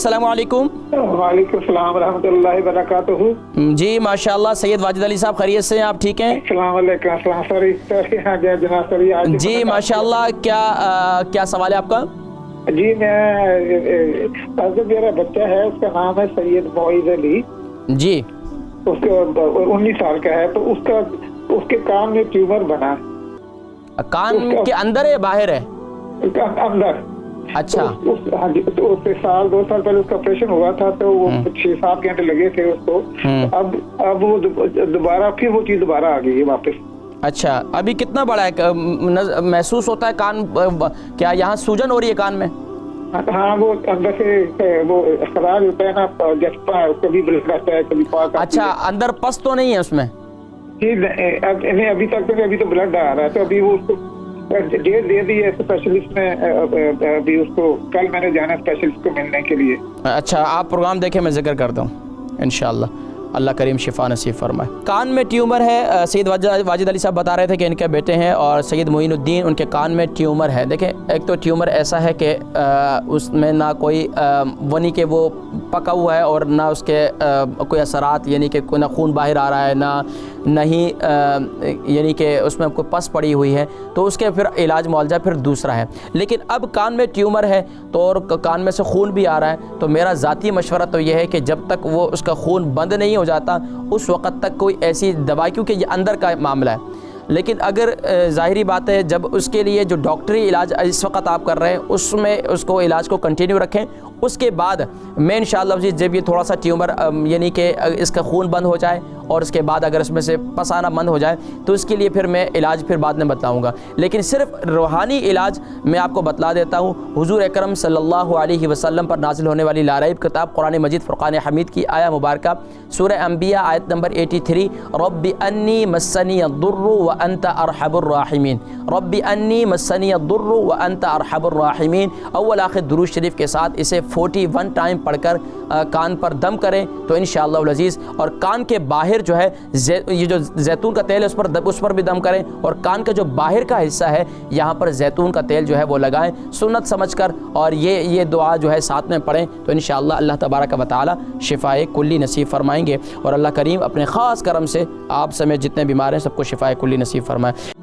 السلام علیکم۔ وعلیکم السلام ورحمۃ اللہ وبرکاتہ۔ جی ماشاءاللہ، سید واجد علی صاحب خیریت سے ہیں؟ آپ ٹھیک ہیں؟ السلام علیکم۔ السلام سر جناب سر۔ جی ماشاءاللہ، کیا سوال ہے آپ کا؟ جی میرا بچہ ہے، اس کا نام ہے سید معیز علی جی، اس کا 19 سال کا ہے، تو اس کے کان میں ٹیومر بنا ہے۔ کان کے اندر ہے باہر ہے؟ اندر۔ اچھا، ہاں جی، تو اس سے 2 سال پہلے اس کا آپریشن ہوا تھا، تو وہ 6-7 گھنٹے لگے تھے اس کو۔ اب وہ دوبارہ پھر وہ چیز دوبارہ آ گئی ہے واپس۔ اچھا، ابھی کتنا بڑا ہے؟ محسوس ہوتا ہے کان؟ کیا یہاں سوجن ہو رہی ہے کان میں؟ ہاں، وہ اندر سے وہ خراج ہوتا ہے نا، جسپا ہے، کبھی بلڈ رہتا ہے کبھی پاک۔ اچھا، اندر پس تو نہیں ہے اس میں؟ جی نہیں، ابھی تک تو ابھی تو بلڈ آ رہا ہے، تو ابھی وہ اس کو ڈیٹ دے دی ہے اسپیشلسٹ نے، ابھی اس کو کل میں نے جانا اسپیشلسٹ کو ملنے کے لیے۔ اچھا، آپ پروگرام دیکھیں، میں ذکر کرتا ہوں انشاءاللہ، اللہ کریم شفا نصیب فرمائے۔ کان میں ٹیومر ہے، سید واجد علی صاحب بتا رہے تھے کہ ان کے بیٹے ہیں اور سید معین الدین، ان کے کان میں ٹیومر ہے۔ دیکھیں، ایک تو ٹیومر ایسا ہے کہ اس میں نہ کوئی ونی کہ وہ پکا ہوا ہے اور نہ اس کے کوئی اثرات، یعنی کہ نہ خون باہر آ رہا ہے، نہ ہی یعنی کہ اس میں کوئی پس پڑی ہوئی ہے، تو اس کے پھر علاج معالجہ پھر دوسرا ہے۔ لیکن اب کان میں ٹیومر ہے تو اور کان میں سے خون بھی آ رہا ہے، تو میرا ذاتی مشورہ تو یہ ہے کہ جب تک وہ اس کا خون بند نہیں ہو جاتا اس وقت تک کوئی ایسی دوائی، کیونکہ یہ اندر کا معاملہ ہے، لیکن اگر ظاہری بات ہے جب اس کے لیے جو ڈاکٹری علاج اس وقت آپ کر رہے ہیں اس میں اس کو علاج کو کنٹینیو رکھیں، اس کے بعد میں انشاءاللہ جب یہ تھوڑا سا ٹیومر یعنی کہ اس کا خون بند ہو جائے اور اس کے بعد اگر اس میں سے پس آنا بند ہو جائے تو اس کے لیے پھر میں علاج پھر بعد میں بتلاؤں گا، لیکن صرف روحانی علاج میں آپ کو بتلا دیتا ہوں۔ حضور اکرم صلی اللہ علیہ وسلم پر نازل ہونے والی لاریب کتاب قرآن مجید فرقان حمید کی آیہ مبارکہ سورہ انبیاء آیت نمبر 83، رب انی مسنی الضر وانت ارحم الراحمین، رب انی مسنی الضر وانت ارحم الراحمین، اول آخر درود شریف کے ساتھ اسے 41 ٹائم پڑھ کر کان پر دم کریں تو انشاءاللہ العزیز، اور کان کے باہر جو ہے یہ جو زیتون کا تیل ہے اس پر بھی دم کریں، اور کان کا جو باہر کا حصہ ہے یہاں پر زیتون کا تیل جو ہے وہ لگائیں سنت سمجھ کر، اور یہ دعا جو ہے ساتھ میں پڑھیں تو انشاءاللہ اللہ تبارک و تعالی شفائے کلی نصیب فرمائیں گے، اور اللہ کریم اپنے خاص کرم سے آپ سمیت جتنے بیمار ہیں سب کو شفائے کلی نصیب فرمائے۔